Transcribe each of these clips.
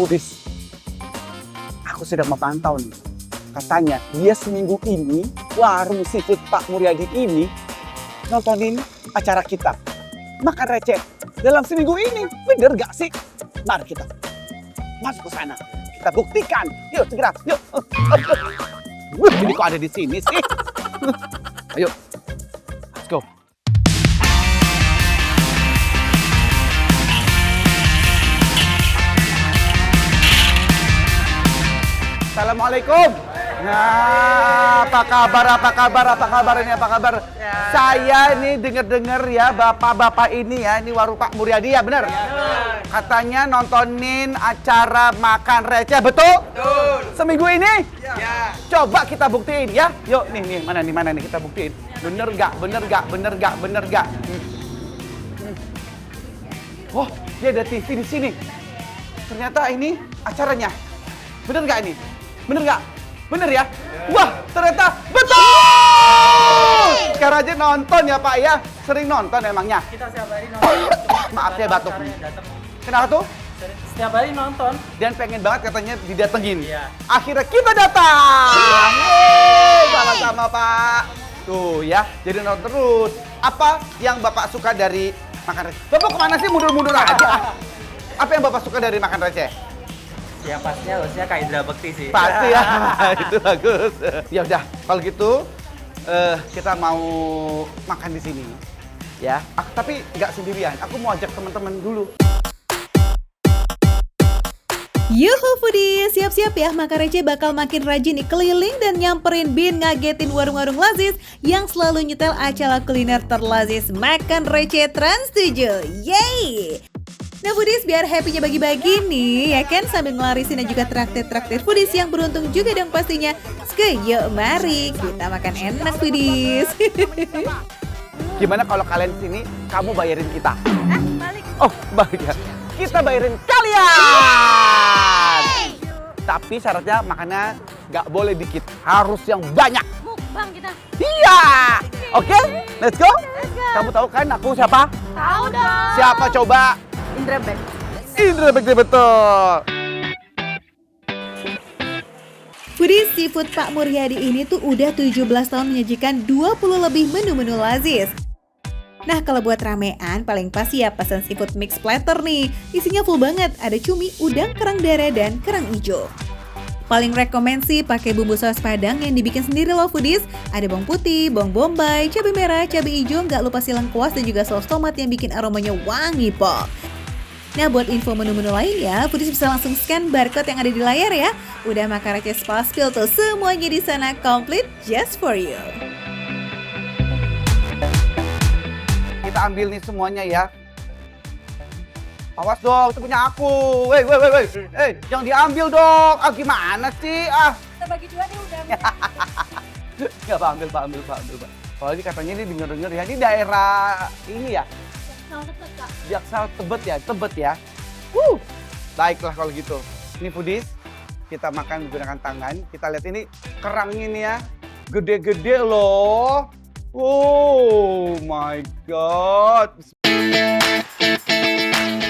Budis, aku sedang memantau nih. Katanya dia seminggu ini warung seafood Pak Muryadi ini nontonin acara kita makan receh dalam seminggu ini. Bener gak sih? Mari kita masuk ke sana. Kita buktikan. Yuk segera. Yuk. Ini kok ada di sini sih? Ayo. Let's go. Assalamualaikum. Nah, apa kabar ini? Ya. Saya ini dengar ya bapak-bapak ini ya, ini warung Pak Muryadi ya, benar? Ya, katanya nontonin acara makan receh, betul? Betul. Seminggu ini? Ya. Coba kita buktiin ya. Yuk, nih, mana nih kita buktiin. Bener gak? Oh, dia ada TV di sini. Ternyata ini acaranya. Bener gak ini? Bener ya? Wah, ternyata betul! Sekarang aja nonton ya Pak ya? Sering nonton emangnya? Kita setiap hari nonton. Maaf ya batuk. Kenapa tuh? Setiap hari nonton. Dan pengen banget katanya didatengin. Iya. Akhirnya kita datang! Yeay, sama-sama Pak. Tuh ya, jadi nonton terus. Apa yang Bapak suka dari makan receh? Bapak kemana sih mundur-mundur aja? Apa yang Bapak suka dari makan receh? Ya pastinya harusnya Kak Indra Bekti sih. Pasti ya, itu bagus. Ya udah, kalau gitu kita mau makan di sini, ya. Tapi nggak sendirian. Aku mau ajak teman-teman dulu. Yuhu foodies, siap-siap ya, makan receh bakal makin rajin nih keliling dan nyamperin bin ngagetin warung-warung lazis yang selalu nyetel acara kuliner terlazis Makan Receh Trans 7. Yeay! Nah foodies, biar happy-nya bagi-bagi nih, ya kan, sambil ngelarisin dan juga traktir-traktir foodies yang beruntung juga dong pastinya. Yuk mari kita makan enak foodies. Gimana kalau kalian sini, kamu bayarin kita? Balik. Oh, balik ya. Kita bayarin kalian. Tapi syaratnya makannya nggak boleh dikit, harus yang banyak. Mukbang kita. Iya. Oke, let's go. Kamu tahu kan aku siapa? Tahu dong. Siapa coba? Indra Bekti, betul. Foodies, seafood Pak Muryadi ini tuh udah 17 tahun menyajikan 20 lebih menu-menu lazis. Nah kalau buat ramean paling pas ya pesan seafood mix platter nih. Isinya full banget, ada cumi, udang, kerang darah, dan kerang hijau. Paling rekomen sih pakai bumbu saus padang yang dibikin sendiri loh foodies. Ada bawang putih, bawang bombay, cabai merah, cabai hijau, nggak lupa silang kuas dan juga saus tomat yang bikin aromanya wangi po. Nah buat info menu-menu lainnya, foodies bisa langsung scan barcode yang ada di layar ya. Udah makan receh Spaspil tuh, semuanya di sana komplit just for you. Kita ambil nih semuanya ya. Awas dong, itu punya aku. Woi. Jangan diambil dong. Ah gimana sih? Ah. Kita bagi dua nih udah. Nggak, Pak, ambil, Pak. Apalagi katanya ini denger-denger ya, di daerah ini ya. Jaksel Tebet ya. Baiklah kalau gitu. Ini foodies, kita makan menggunakan tangan. Kita lihat ini kerang ini ya, gede-gede loh. Oh my god.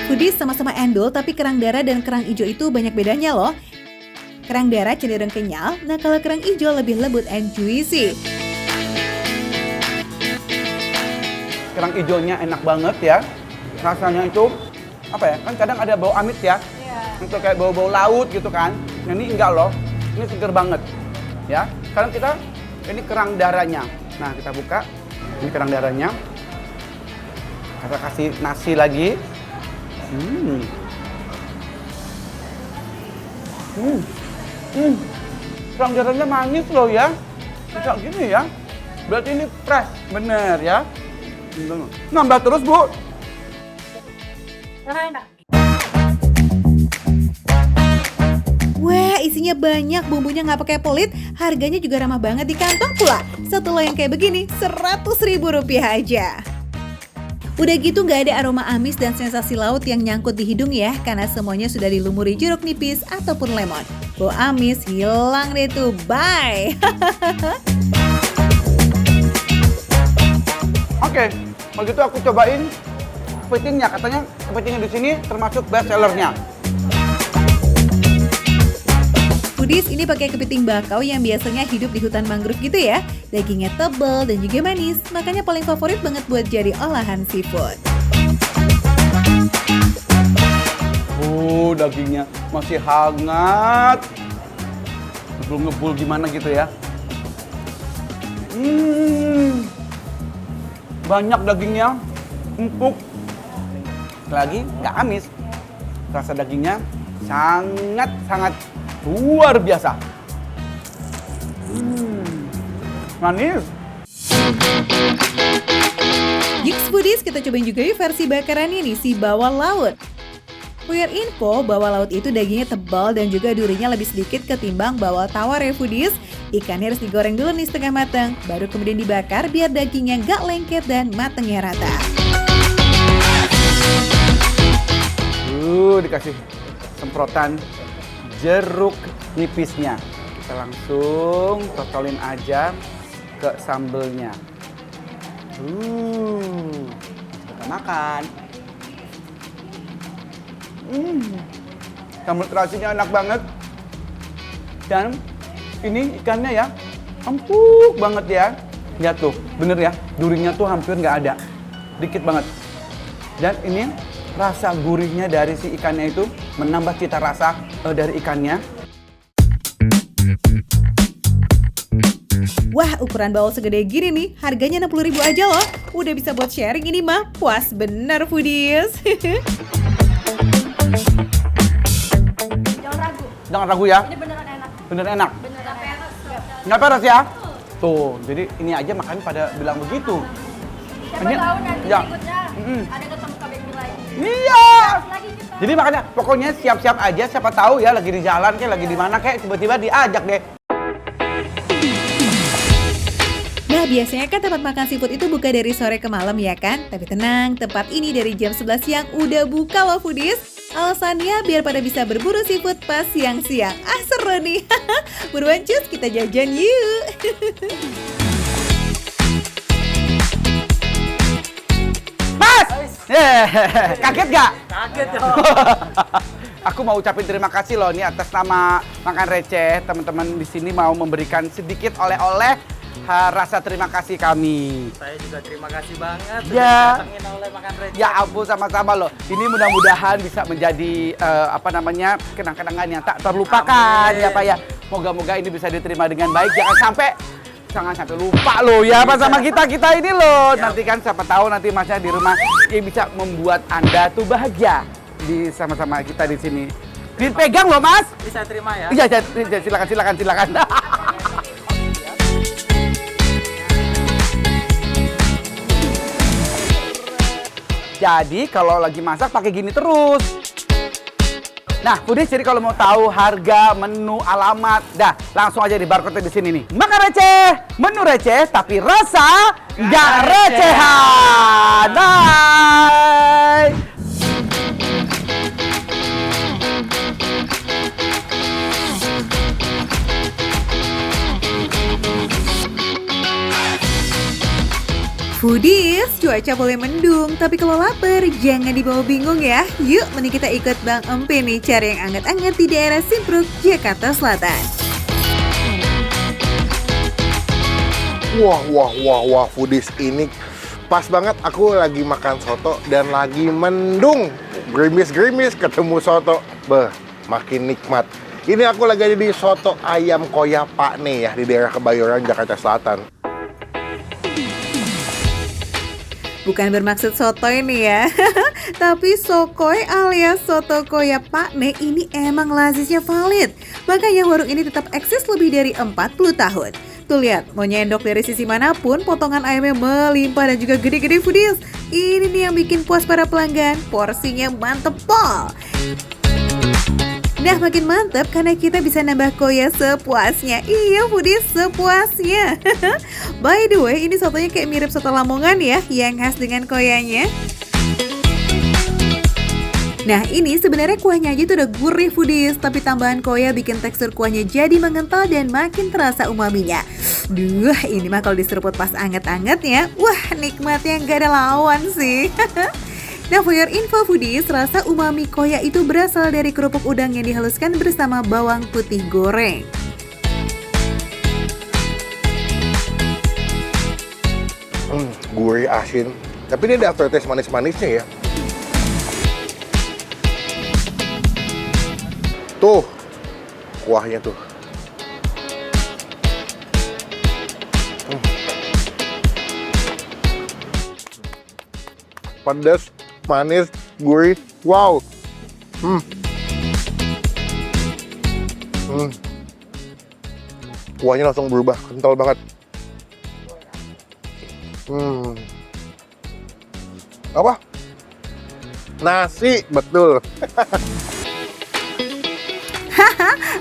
Foodies sama-sama endol, tapi kerang darah dan kerang hijau itu banyak bedanya loh. Kerang darah cenderung kenyal, nah kalau kerang hijau lebih lembut and juicy. Kerang hijaunya enak banget ya. Rasanya itu apa ya? Kan kadang ada bau amis ya. Untuk kayak bau-bau laut gitu kan. Nah, ini enggak loh. Ini seger banget. Ya. Sekarang kita ini kerang darahnya. Nah, kita buka. Ini kerang darahnya. Kita kasih nasi lagi. Kerang darahnya manis loh ya. Bisa gini ya. Berarti ini fresh, bener ya. Nambah terus, Bu. Wah, isinya banyak, bumbunya nggak pakai pelit, harganya juga ramah banget di kantong pula. Satu loyang kayak begini, Rp100.000 aja. Udah gitu nggak ada aroma amis dan sensasi laut yang nyangkut di hidung ya, karena semuanya sudah dilumuri jeruk nipis ataupun lemon. Bau amis hilang deh tuh, bye! Oke, kalau gitu aku cobain kepitingnya. Katanya kepitingnya di sini termasuk best sellernya. foodies, ini pakai kepiting bakau yang biasanya hidup di hutan mangrove gitu ya. Dagingnya tebal dan juga manis, makanya paling favorit banget buat jadi olahan seafood. Dagingnya masih hangat. Ngebul-ngebul gimana gitu ya. Banyak dagingnya, empuk. Lagi nggak amis. Rasa dagingnya sangat luar biasa. Manis. Gigs Foodies, kita cobain juga yuk versi bakarannya nih, si bawal laut. For your info, bawal laut itu dagingnya tebal dan juga durinya lebih sedikit ketimbang bawal tawar ya foodies. Ikannya harus digoreng dulu nih setengah matang, baru kemudian dibakar biar dagingnya gak lengket dan matangnya rata. Dikasih semprotan jeruk nipisnya. Kita langsung totolin aja ke sambelnya. Kita makan. Sambal terasinya enak banget. Dan ini ikannya ya empuk banget ya. Lihat tuh, bener ya, durinya tuh hampir nggak ada. Dikit banget. Dan ini rasa gurihnya dari si ikannya itu menambah cita rasa dari ikannya. Wah, ukuran bawal segede gini nih, harganya 60.000 aja loh. Udah bisa buat sharing ini mah, puas bener foodies. Jangan ragu ya. Ini beneran enak. Bener enak. Beneran peres. Nggak peres ya? Tuh, jadi ini aja makanya pada bilang begitu. Siapa tahu nanti ya. berikutnya ada ketemu KBB lagi. Iya. Lagi kita. Jadi makanya pokoknya siap-siap aja, siapa tahu ya lagi di jalan kayak lagi di mana kayak tiba-tiba diajak deh. Nah, biasanya kan tempat makan seafood itu buka dari sore ke malam ya kan? Tapi tenang, tempat ini dari jam 11 siang udah buka loh foodies. Alasannya biar pada bisa berburu seafood pas siang-siang. Ah, seru nih. Buruan cus, kita jajan yuk. Mas! Kaget gak? Kaget dong. Aku mau ucapin terima kasih loh nih atas nama Makan Receh. Teman-teman di sini mau memberikan sedikit oleh-oleh rasa terima kasih kami. Saya juga terima kasih banget Ya. sudah datengin oleh Makan Receh. Ya ampun, sama-sama loh. Ini mudah-mudahan bisa menjadi kenang-kenangan yang tak terlupakan. Amin. Ya Pak ya. Moga-moga ini bisa diterima dengan baik. Jangan sampai lupa loh ya Pak sama kita ini loh. Nanti kan siapa tahu nanti Masnya di rumah yang bisa membuat Anda tuh bahagia di sama-sama kita di sini. Dipegang loh Mas. Bisa terima ya? Iya, silakan. Jadi kalau lagi masak pakai gini terus. Nah, foodies, jadi kalau mau tahu harga, menu, alamat, dah langsung aja di barcode di sini nih. Makan Receh, menu receh tapi rasa nggak recehan. Bye. Foodies, cuaca boleh mendung, tapi kalau lapar jangan dibawa bingung ya. Yuk, mending kita ikut Bang Empe nih cari yang anget-anget di daerah Simpruk, Jakarta Selatan. Wah, foodies, ini pas banget. Aku lagi makan soto dan lagi mendung. Gerimis ketemu soto. Makin nikmat. Ini aku lagi ada di soto ayam koya Pak nih ya, di daerah Kebayoran, Jakarta Selatan. Bukan bermaksud sotoy nih ya, tapi sokoy alias soto koya Pak Ne ini emang lazisnya valid. Makanya warung ini tetap eksis lebih dari 40 tahun. Tuh lihat, mau nyendok dari sisi manapun, potongan ayamnya melimpah dan juga gede-gede foodies. Ini nih yang bikin puas para pelanggan, porsinya mantep pol. Nah, makin mantep karena kita bisa nambah koya sepuasnya. Iya foodies, sepuasnya. By the way, ini sotonya kayak mirip soto Lamongan ya, yang khas dengan koyanya. Nah, ini sebenarnya kuahnya aja tuh udah gurih foodies, tapi tambahan koya bikin tekstur kuahnya jadi mengental dan makin terasa umaminya. Duh, ini mah kalau diseruput pas anget-angetnya, wah nikmatnya nggak ada lawan sih. Nah, for your info foodies, rasa umami koya itu berasal dari kerupuk udang yang dihaluskan bersama bawang putih goreng. Gurih asin. Tapi ini ada aftertaste manis-manisnya ya. Tuh, kuahnya tuh. Pedas, manis, gurih, wow. Kuahnya langsung berubah, kental banget. Apa? Nasi, betul.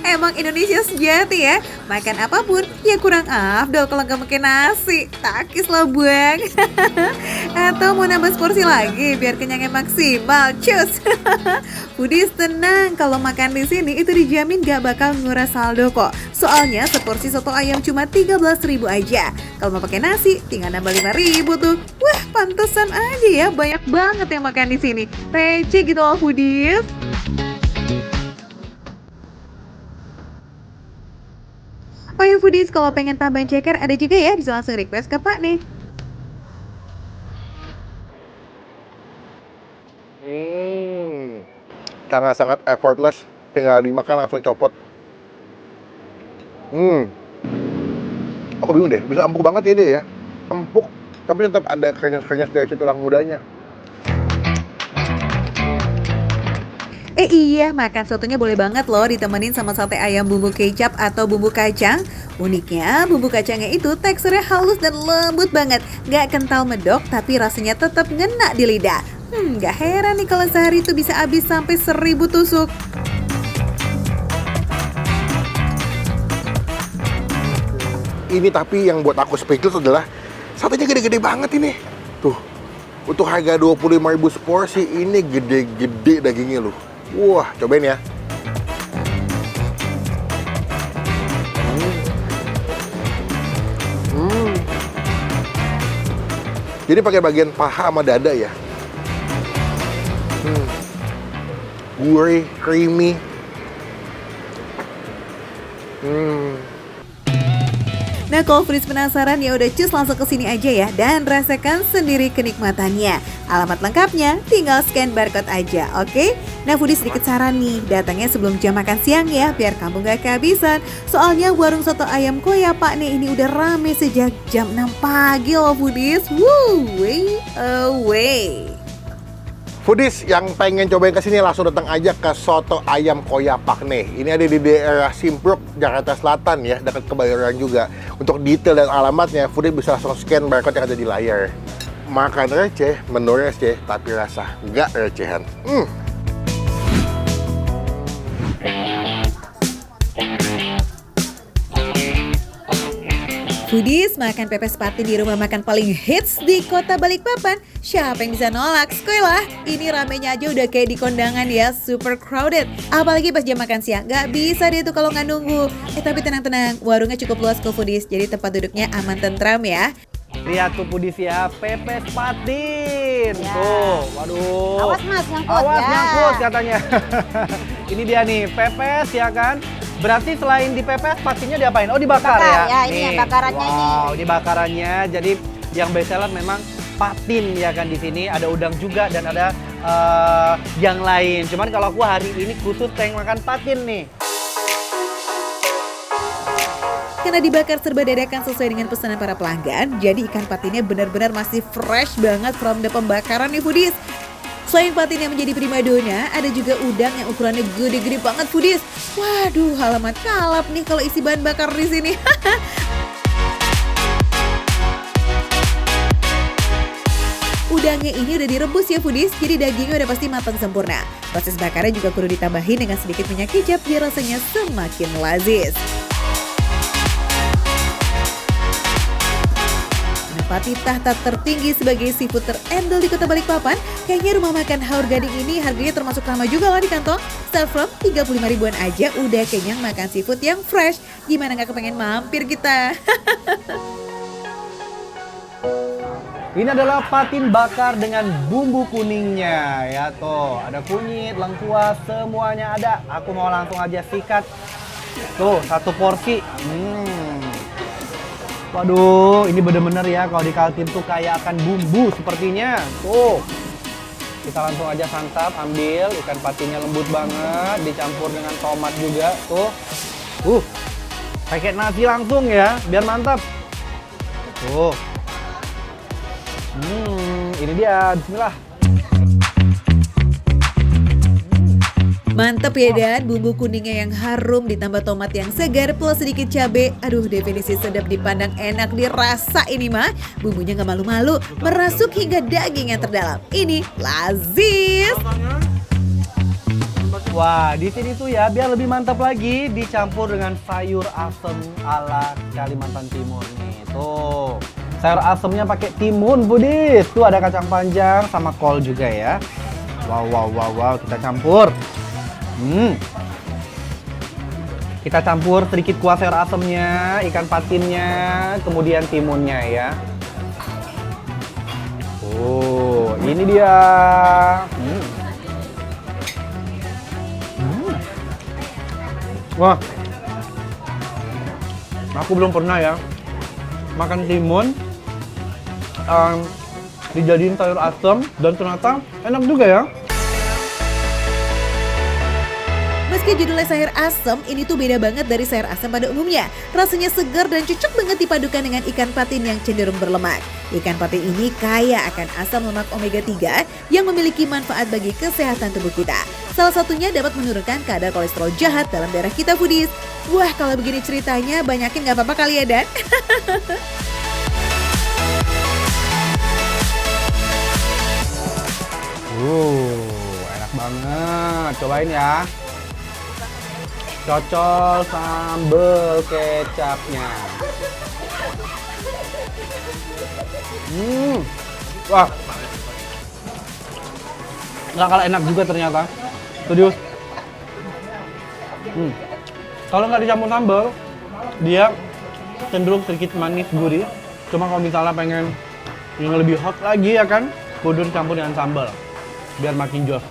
Emang Indonesia sejati ya. Makan apapun ya kurang afdol kalau nggak makan nasi. Takis lah buang. Atau mau nambah porsi lagi biar kenyangnya maksimal. Cus. Foodies tenang, kalau makan di sini itu dijamin gak bakal nguras saldo kok. Soalnya seporsi soto ayam cuma 13.000 aja. Kalau mau pakai nasi tinggal nambah 5.000 tuh. Wah, pantesan aja ya banyak banget yang makan di sini. Receh gitu loh foodies. Oh ya foodies, kalau pengen tambahin ceker ada juga ya, bisa langsung request ke Pak nih. Sangat-sangat effortless, tinggal dimakan langsung copot. Aku bingung deh, bisa empuk banget ini ya. Empuk, tapi tetap ada krenyes-krenyes dari si tulang mudanya. Iya, makan sotonya boleh banget loh ditemenin sama sate ayam bumbu kecap atau bumbu kacang. Uniknya, bumbu kacangnya itu teksturnya halus dan lembut banget. Gak kental medok, tapi rasanya tetap ngena di lidah. Gak heran nih kalau sehari itu bisa habis sampai 1.000 tusuk. Ini tapi yang buat aku speechless adalah satenya gede-gede banget ini. Tuh, untuk harga 25.000 seporsi, ini gede-gede dagingnya loh. Wah, cobain ya. Jadi pakai bagian paha sama dada ya. Gurih, creamy. Nah, kalau foodies penasaran ya udah cus langsung ke sini aja ya dan rasakan sendiri kenikmatannya. Alamat lengkapnya tinggal scan barcode aja, oke? Nah, foodies sedikit saran nih, datangnya sebelum jam makan siang ya biar kamu gak kehabisan. Soalnya warung soto ayam koya Pak nih ini udah rame sejak jam 6 pagi loh foodies. Woo, way away. Foodies yang pengen cobain kesini langsung datang aja ke Soto Ayam Koya Pak nih. Ini ada di daerah Simpruk, Jakarta Selatan ya, dekat Kebayoran juga. Untuk detail dan alamatnya, Foodies bisa langsung scan barcode yang ada di layar. Makan receh, menu receh, tapi rasa nggak recehan. Foodies, makan pepes patin di rumah makan paling hits di kota Balikpapan. Siapa yang bisa nolak? Sekolah, ini ramenya aja udah kayak di kondangan ya, super crowded. Apalagi pas jam makan siang, gak bisa deh tuh kalau nggak nunggu. Tapi tenang-tenang, warungnya cukup luas kok Foodies, jadi tempat duduknya aman tentram ya. Lihat tuh Foodies ya, pepes patin. Ya. Tuh, waduh. Awas mas, nyangkut Awas ya. nyangkut katanya. Ini dia nih, pepes ya kan. Berarti selain dipepes, patinnya diapain? Oh, dibakar Bakar, ya? ya, ini yang bakarannya ini. Wow, ini bakarannya. Jadi yang best seller memang patin ya kan di sini. Ada udang juga dan ada yang lain. Cuman kalau aku hari ini khusus pengen makan patin nih. Karena dibakar serba dadakan sesuai dengan pesanan para pelanggan, jadi ikan patinnya benar-benar masih fresh banget from the pembakaran nih Foodies. Selain patin yang menjadi primadona, ada juga udang yang ukurannya gede-gede banget Foodies. Waduh, halaman kalap nih kalau isi bahan bakar di sini. Udangnya ini udah direbus ya Foodies, jadi dagingnya udah pasti matang sempurna. Proses bakarnya juga perlu ditambahin dengan sedikit minyak kicap biar rasanya semakin lazis. Menempati tahta tertinggi sebagai seafood terendol di kota Balikpapan, kayaknya rumah makan Haur Gading ini harganya termasuk ramah juga loh di kantong. Start from 35 ribuan aja udah kenyang makan seafood yang fresh. Gimana gak kepengen mampir kita? Ini adalah patin bakar dengan bumbu kuningnya ya tuh. Ada kunyit, lengkuas, semuanya ada. Aku mau langsung aja sikat. Tuh, 1 porsi. Waduh, ini bener-bener ya kalau di Kaltim tuh kayak akan bumbu sepertinya. Tuh. Kita langsung aja santap, ambil ikan patinnya lembut banget, dicampur dengan tomat juga. Tuh. Pakai nasi langsung ya, biar mantap. Tuh. Ini dia, bismillah. Mantep ya Dan, bumbu kuningnya yang harum ditambah tomat yang segar plus sedikit cabai. Aduh, definisi sedap dipandang, enak dirasa ini mah. Bumbunya nggak malu-malu, merasuk hingga daging yang terdalam. Ini lazis. Wah, di sini tuh ya biar lebih mantap lagi dicampur dengan sayur asem ala Kalimantan Timur nih. Tuh. Sayur asemnya pakai timun, Budis. Tuh ada kacang panjang sama kol juga ya. Wow, kita campur. Kita campur sedikit kuah sayur asemnya, ikan patinnya, kemudian timunnya ya. Oh, ini dia. Wah, aku belum pernah ya makan timun dijadiin sayur asem dan ternyata enak juga ya. Meski judulnya sayur asem, ini tuh beda banget dari sayur asem pada umumnya. Rasanya segar dan cocok banget dipadukan dengan ikan patin yang cenderung berlemak. Ikan patin ini kaya akan asam lemak omega 3 yang memiliki manfaat bagi kesehatan tubuh kita. Salah satunya dapat menurunkan kadar kolesterol jahat dalam darah kita, Foodies. Wah, kalau begini ceritanya banyakin nggak apa-apa kali ya, Dan? Enak banget. Cobain ya. Cocol sambal kecapnya. Wah. Nggak kalah enak juga ternyata. Serius. Kalau nggak dicampur sambal, dia cenderung sedikit manis gurih. Cuma kalau misalnya pengen yang lebih hot lagi ya kan, kudu dicampur dengan sambal biar makin jos.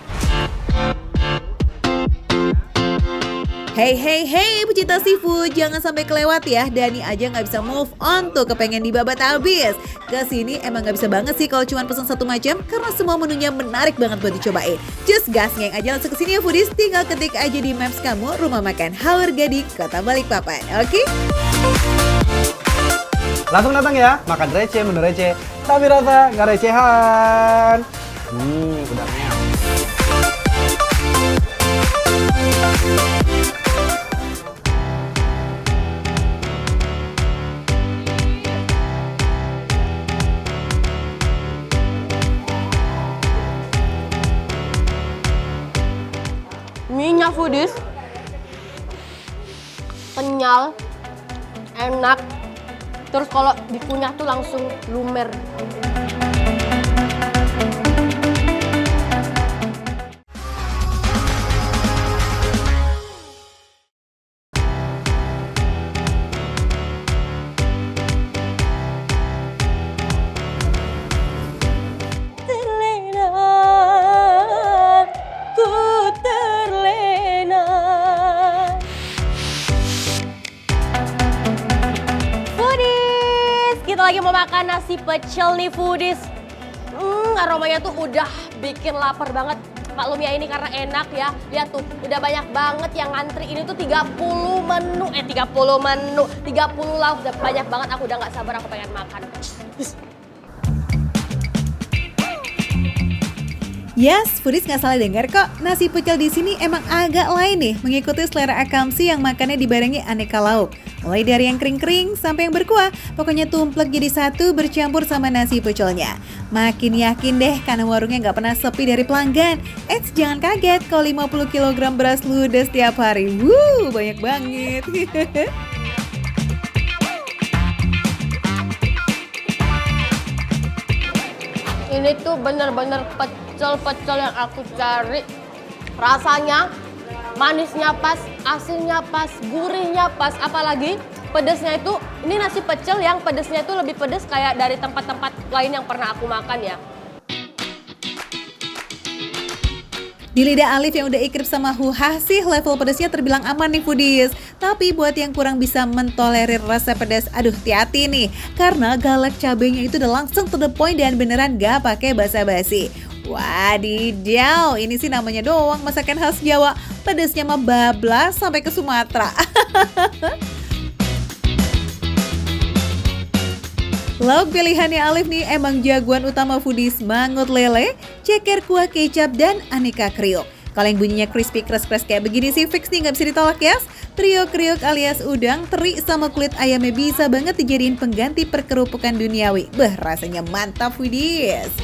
Hey, pecinta seafood, jangan sampai kelewat ya. Dani aja nggak bisa move on tuh, kepengen dibabat habis. Kesini emang nggak bisa banget sih kalau cuma pesan satu macam, karena semua menunya menarik banget buat dicobain. Just gasnya aja langsung kesini ya Foodies, tinggal ketik aja di maps kamu Rumah Makan Haur Gading, Kota Balikpapan, oke? Langsung datang ya, makan receh, menu receh, tapi rasa nggak recehan. Udangnya. Mie-nya Foodies kenyal, enak. Terus kalau dikunyah tuh langsung lumer. Kita lagi mau makan nasi pecel nih Foodies. Aromanya tuh udah bikin lapar banget. Maklum ya ini karena enak ya. Lihat tuh udah banyak banget yang ngantri. Ini tuh 30 menu. 30 lauk. Udah banyak banget, aku udah gak sabar, aku pengen makan. Yes, Foodies nggak salah dengar kok. Nasi pecel di sini emang agak lain nih, mengikuti selera Akamsi yang makannya dibarengi aneka lauk. Mulai dari yang kering-kering sampai yang berkuah, pokoknya tumplek jadi satu bercampur sama nasi pecelnya. Makin yakin deh karena warungnya nggak pernah sepi dari pelanggan. Eits, jangan kaget kalau 50 kg beras ludes setiap hari. Banyak banget. Ini tuh bener-bener pecel-pecel yang aku cari. Rasanya, manisnya pas, asinnya pas, gurihnya pas. Apalagi Pedesnya itu, ini nasi pecel yang pedesnya itu lebih pedes kayak dari tempat-tempat lain yang pernah aku makan ya. Di lidah Alif yang udah ikrip sama Huha sih level pedasnya terbilang aman nih foodies. Tapi buat yang kurang bisa mentolerir rasa pedas, aduh hati-hati nih. Karena galak cabenya itu udah langsung to the point dan beneran gak pakai basa-basi. Wadidaw, ini sih namanya doang masakan khas Jawa. Pedasnya mah bablas sampai ke Sumatera. Lauk pilihannya Alif nih emang jagoan utama foodies mangut lele, ceker kuah kecap, dan aneka kriuk. Kalau yang bunyinya crispy crush kayak begini sih fix nih nggak bisa ditolak ya. Trio kriuk alias udang, teri sama kulit ayamnya bisa banget dijadiin pengganti perkerupukan duniawi. Beh, rasanya mantap foodies.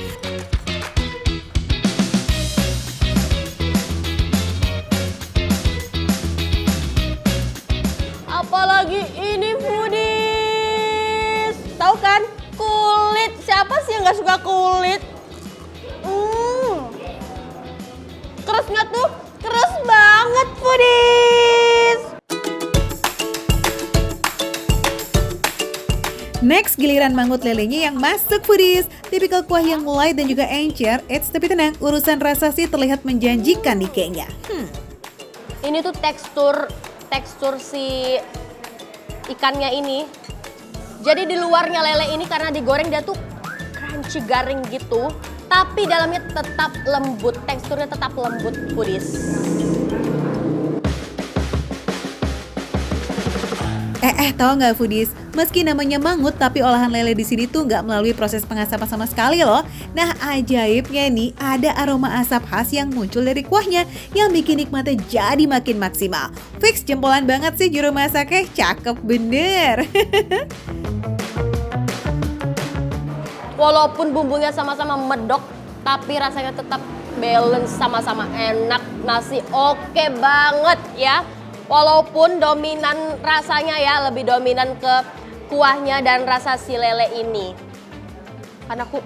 Apalagi ini foodies. Tahu kan? Kulit. Siapa sih yang nggak suka kulit? Keras nggak tuh? Keras banget foodies. Next, giliran mangut lelenya yang masuk foodies. Tipikal kuah yang light dan juga encer. Tapi tenang, urusan rasa sih terlihat menjanjikan nih kayaknya. Ini tuh tekstur si ikannya ini. Jadi di luarnya lele ini karena digoreng dia tuh crunchy garing gitu, tapi dalamnya tetap lembut, teksturnya tetap lembut foodies. Tahu nggak foodies? Meski namanya mangut, tapi olahan lele di sini tuh nggak melalui proses pengasapan sama sekali loh. Nah, ajaibnya nih ada aroma asap khas yang muncul dari kuahnya yang bikin nikmatnya jadi makin maksimal. Fix jempolan banget sih juru masaknya, cakep bener. Walaupun bumbunya sama-sama medok, tapi rasanya tetap balance, sama-sama enak. Nasi oke banget ya. Walaupun dominan rasanya ya, lebih dominan ke kuahnya dan rasa si lele ini. Karena aku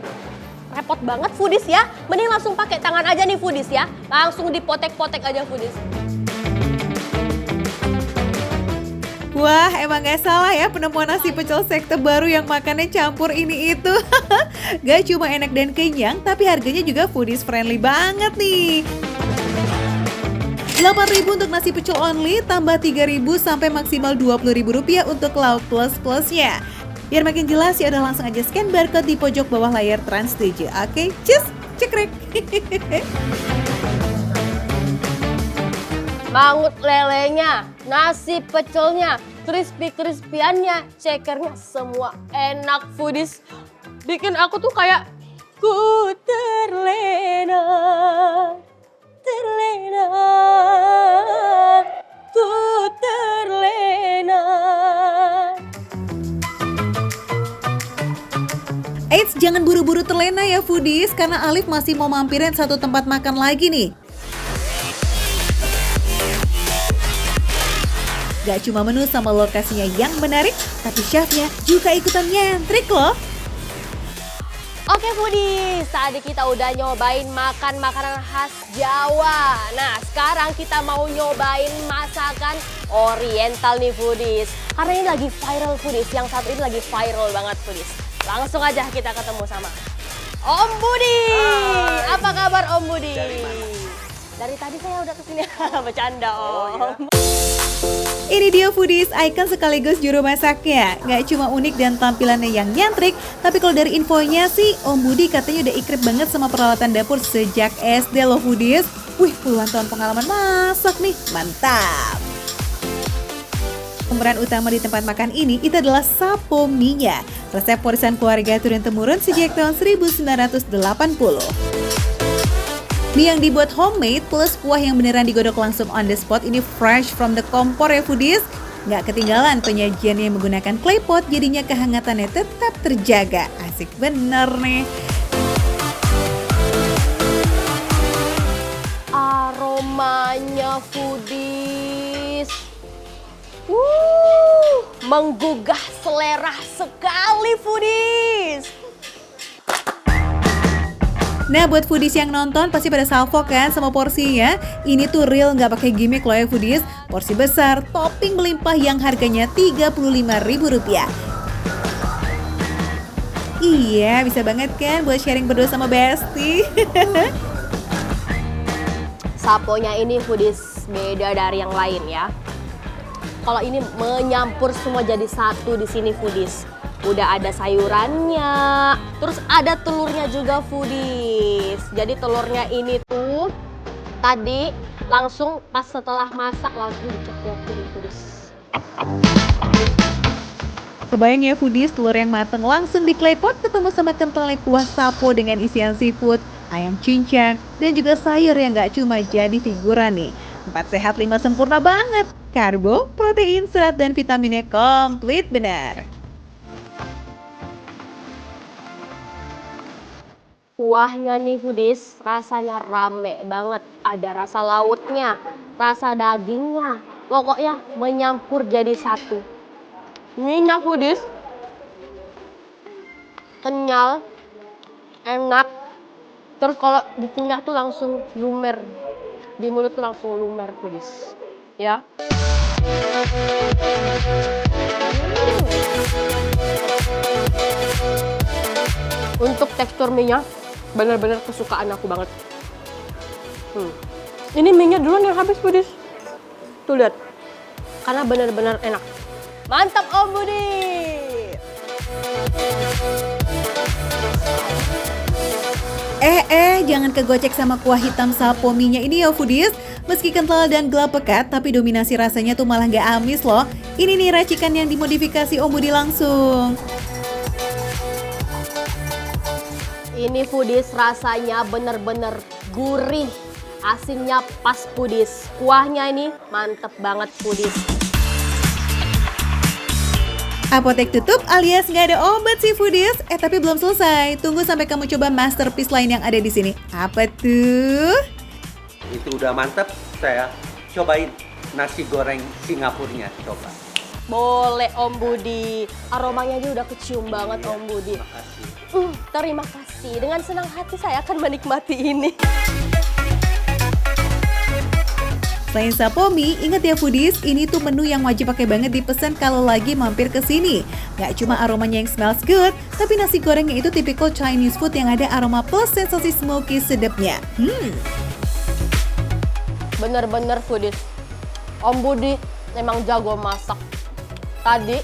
repot banget foodies ya. Mending langsung pakai tangan aja nih foodies ya. Langsung dipotek-potek aja foodies. Wah, emang gak salah ya penemuan nasi pecel sekte baru yang makannya campur ini itu. Gak cuma enak dan kenyang, tapi harganya juga foodies friendly banget nih. 8.000 untuk nasi pecel only, tambah 3.000 sampai maksimal Rp20.000 untuk lauk plus-plusnya. Biar makin jelas ya udah langsung aja scan barcode di pojok bawah layar Trans 7. Oke, cus, cekrek. Mangut lelenya, nasi pecelnya, crispy-crispyannya, cekernya, semua enak foodies. Bikin aku tuh kayak ku terlena, terlena, ku terlena. Eits, jangan buru-buru terlena ya foodies, karena Alif masih mau mampirin satu tempat makan lagi nih. Gak cuma menu sama lokasinya yang menarik, tapi chefnya juga ikutan nyentrik loh. Oke foodies, tadi kita udah nyobain makan makanan khas Jawa. Nah sekarang kita mau nyobain masakan oriental nih foodies. Karena ini lagi viral foodies, yang satu ini lagi viral banget foodies. Langsung aja kita ketemu sama Om Budi. Hai. Apa kabar Om Budi? Dari tadi saya udah kesini, bercanda Om. Ini dia foodies, icon sekaligus juru masaknya. Gak cuma unik dan tampilannya yang nyentrik, tapi kalau dari infonya sih, Om Budi katanya udah ikrip banget sama peralatan dapur sejak SD loh foodies. Wih, puluhan tahun pengalaman masak nih, mantap. Pemeran utama di tempat makan ini itu adalah sapo mie-nya, resep warisan keluarga turun-temurun sejak tahun 1980. Mie yang dibuat homemade plus kuah yang beneran digodok langsung on the spot ini fresh from the kompor ya foodies. Nggak ketinggalan penyajiannya yang menggunakan claypot, jadinya kehangatannya tetap terjaga. Asik bener nih. Aromanya foodies. Menggugah selera sekali foodies. Nah, buat foodies yang nonton pasti pada salvo kan sama porsinya. Ini tuh real nggak pakai gimmick loh ya foodies. Porsi besar, topping melimpah yang harganya Rp35.000. Iya, bisa banget kan buat sharing berdua sama Besti. Saponya ini foodies beda dari yang lain ya. Kalau ini menyampur semua jadi satu di sini foodies. Udah ada sayurannya, terus ada telurnya juga foodies. Jadi telurnya ini tuh tadi langsung pas setelah masak langsung dicoplokin foodies. Kebayang ya foodies, telur yang mateng langsung di claypot ketemu sama kentalnya kuah sapo dengan isian seafood, ayam cincang, dan juga sayur yang gak cuma jadi figuran nih. 4 sehat 5 sempurna banget. Karbo, protein, serat, dan vitaminnya komplit benar. Kuahnya nih foodies, rasanya rame banget. Ada rasa lautnya, rasa dagingnya. Pokoknya menyampur jadi satu. Minyak foodies. Kenyal, enak. Terus kalau dikunyah tuh langsung lumer. Di mulut tuh langsung lumer foodies. Ya. Untuk tekstur mie-nya bener-bener kesukaan aku banget. Ini mie-nya duluan yang habis foodies. Tuh lihat. Karena bener-bener enak. Mantap Om Budi. Jangan kegocek sama kuah hitam sapo mie-nya ini ya foodies. Meski kental dan gelap pekat, tapi dominasi rasanya tuh malah gak amis loh. Ini nih racikan yang dimodifikasi Om Budi langsung. Ini foodies rasanya bener-bener gurih. Asinnya pas foodies. Kuahnya ini mantep banget foodies. Apotek tutup alias nggak ada obat sih foodies. Tapi belum selesai. Tunggu sampai kamu coba masterpiece lain yang ada di sini. Apa tuh? Itu udah mantap, saya cobain nasi goreng Singapurnya, coba. Boleh Om Budi. Aromanya aja udah kecium banget Om Budi. Makasih. Terima kasih. Dengan senang hati saya akan menikmati ini. Selain sapo mie, ingat ya foodies, ini tuh menu yang wajib pakai banget dipesan kalau lagi mampir ke sini. Gak cuma aromanya yang smells good, tapi nasi gorengnya itu typical Chinese food yang ada aroma plus sensasi smoky sedapnya. Bener-bener foodies. Om Budi emang jago masak. Tadi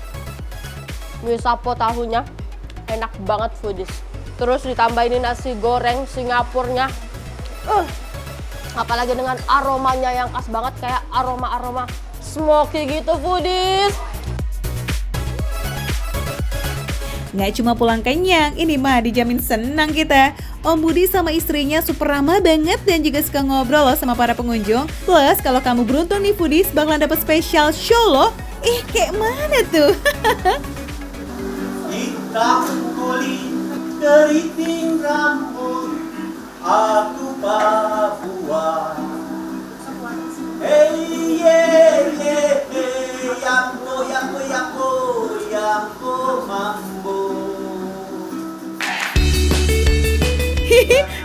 mie sapo tahunya enak banget foodies. Terus ditambah ini nasi goreng Singapurnya. Apalagi dengan aromanya yang khas banget kayak aroma-aroma smoky gitu foodies. Nggak cuma pulang kenyang, ini mah dijamin senang kita. Om Budi sama istrinya super ramah banget dan juga suka ngobrol loh sama para pengunjung. Plus kalau kamu beruntung nih foodies bakalan dapat special show loh. Kayak mana tuh? Hitam kulit, keriting rambut, aku Papua. Hey, yako, mambo.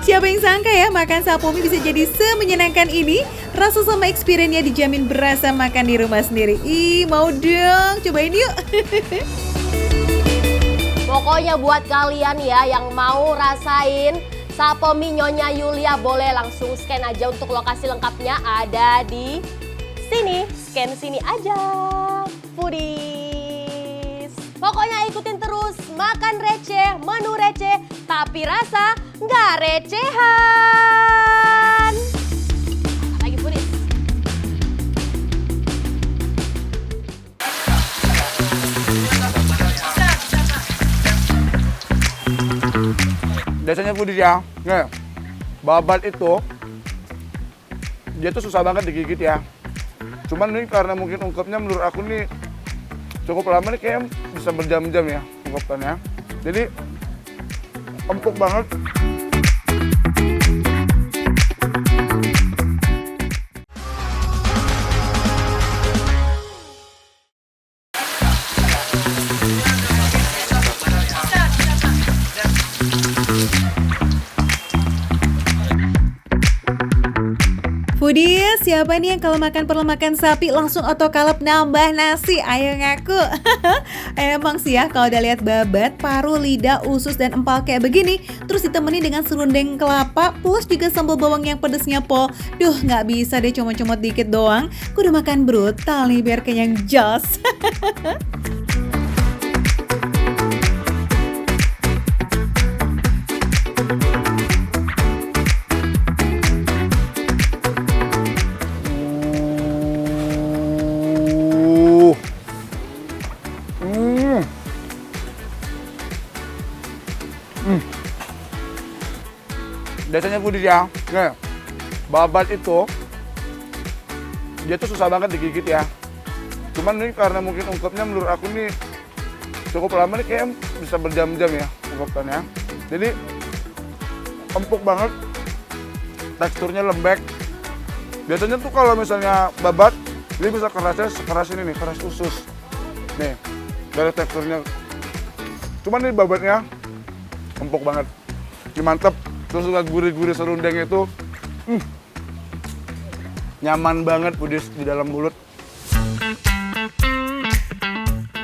Siapa yang sangka ya makan sapo mie bisa jadi semenyenangkan ini? Rasa sama experience-nya dijamin berasa makan di rumah sendiri. Mau dong, cobain yuk. Pokoknya buat kalian ya yang mau rasain sapo mie Nyonya Yulia, boleh langsung scan aja untuk lokasi lengkapnya ada di sini. Scan sini aja, foodies. Pokoknya ikutin terus, makan receh, menu receh, tapi rasa nggak recehan. Lagi foodies. Biasanya foodies ya, nih, babat itu dia tuh susah banget digigit ya. Cuman ini karena mungkin ungkapnya menurut aku nih cukup lama nih, kayak bisa berjam-jam ya ungkapannya. Jadi empuk banget. siapa nih yang kalau makan perlemakan sapi langsung otokalep nambah nasi? Ayo ngaku. Emang sih ya kalau udah lihat babat, paru, lidah, usus, dan empal kayak begini, terus ditemani dengan serundeng kelapa, plus juga sambal bawang yang pedesnya pol. Duh, nggak bisa deh comot-comot dikit doang. Kudu makan brutal nih biar kenyang jos. Biasanya Foodies ya, nih, babat itu dia tuh susah banget digigit ya. Cuman ini karena mungkin ungkapnya menurut aku nih cukup lama nih, kayak bisa berjam-jam ya ungkapannya. Jadi empuk banget, teksturnya lembek. Biasanya tuh kalau misalnya babat, dia bisa kerasnya sekeras ini nih, keras usus. Nih, dari teksturnya. Cuman ini babatnya empuk banget, ini mantep. Terus juga gurih-gurih serundeng itu nyaman banget Foodies di dalam mulut.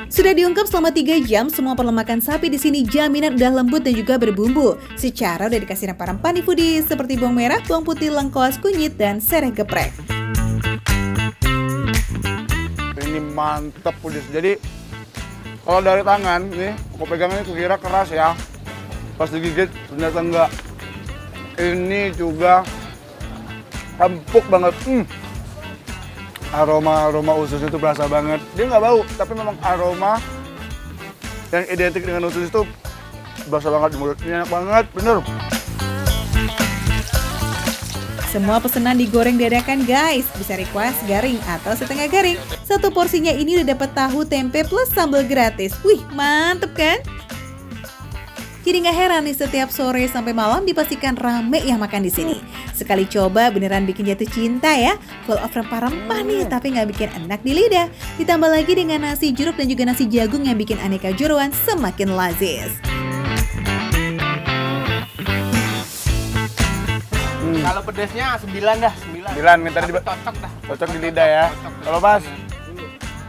Sudah diungkap selama 3 jam, semua perlemakan sapi di sini jaminan udah lembut dan juga berbumbu. Secara udah dikasih rempah-rempah nih Foodies, seperti bawang merah, bawang putih, lengkuas, kunyit, dan sereh geprek. Ini mantep Foodies. Jadi kalau dari tangan nih, aku pegangnya kira keras ya. Pas digigit ternyata enggak. Ini juga empuk banget. Aroma ususnya itu berasa banget. Dia nggak bau, tapi memang aroma yang identik dengan usus itu berasa banget di mulut. Ini enak banget, bener. Semua pesanan digoreng dadakan guys, bisa request garing atau setengah garing. Satu porsinya ini udah dapat tahu tempe plus sambal gratis. Wih, mantep kan? Jadi nggak heran nih setiap sore sampai malam dipastikan rame yang makan di sini. Sekali coba beneran bikin jatuh cinta ya. Full of rempah-rempah nih, tapi nggak bikin enak di lidah. Ditambah lagi dengan nasi jeruk dan juga nasi jagung yang bikin aneka jeroan semakin lazis. Kalau pedesnya 9 dah, 9. 9 minta di Cocok dah. cocok di lidah ya. Kalau Mas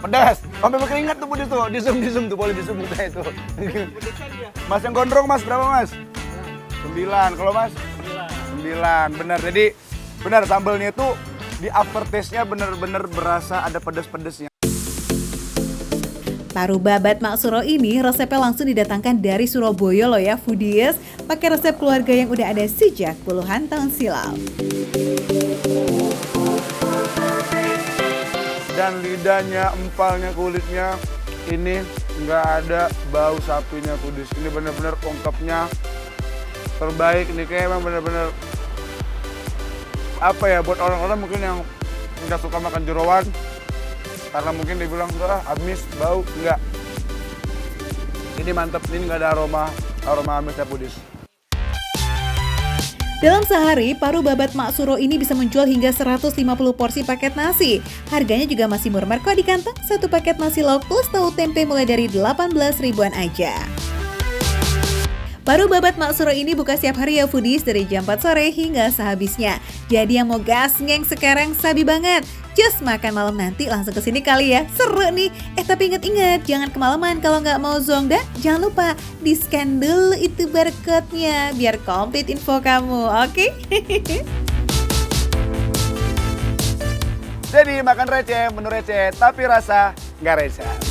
pedas, sampai berkeringat tuh Foodies tuh, di zoom tuh, boleh di zoom kita itu. Mas yang gondrong Mas, berapa Mas? 9, kalau Mas? 9, benar. Jadi benar sambalnya itu di aftertaste-nya bener-bener berasa ada pedas-pedasnya. Paru babat Mak Suro ini resepnya langsung didatangkan dari Surabaya loh ya Foodies. Pakai resep keluarga yang udah ada sejak puluhan tahun silam. Dan lidahnya, empalnya, kulitnya ini nggak ada bau sapinya Foodies. Ini bener-bener ungkapnya terbaik. Ini kayak emang bener-bener apa ya, buat orang-orang mungkin yang nggak suka makan jeroan karena mungkin dibilang enggak amis, bau, enggak. Ini mantep, ini nggak ada aroma amisnya Foodies. Dalam sehari, paru babat Mak Suro ini bisa menjual hingga 150 porsi paket nasi. Harganya juga masih murah kok di kantong. Satu paket nasi lauk plus tahu tempe mulai dari 18 ribuan aja. Paru babat Mak Suro ini buka setiap hari ya Foodies, dari jam 4 sore hingga sehabisnya. Jadi yang mau gas ngeng sekarang sabi banget. Just makan malam nanti langsung kesini kali ya, seru nih. Tapi ingat-ingat jangan kemalaman kalau nggak mau zong. Dan jangan lupa di-scan dulu itu barcode-nya biar komplit info kamu, oke? Jadi makan receh, menu receh, tapi rasa nggak receh.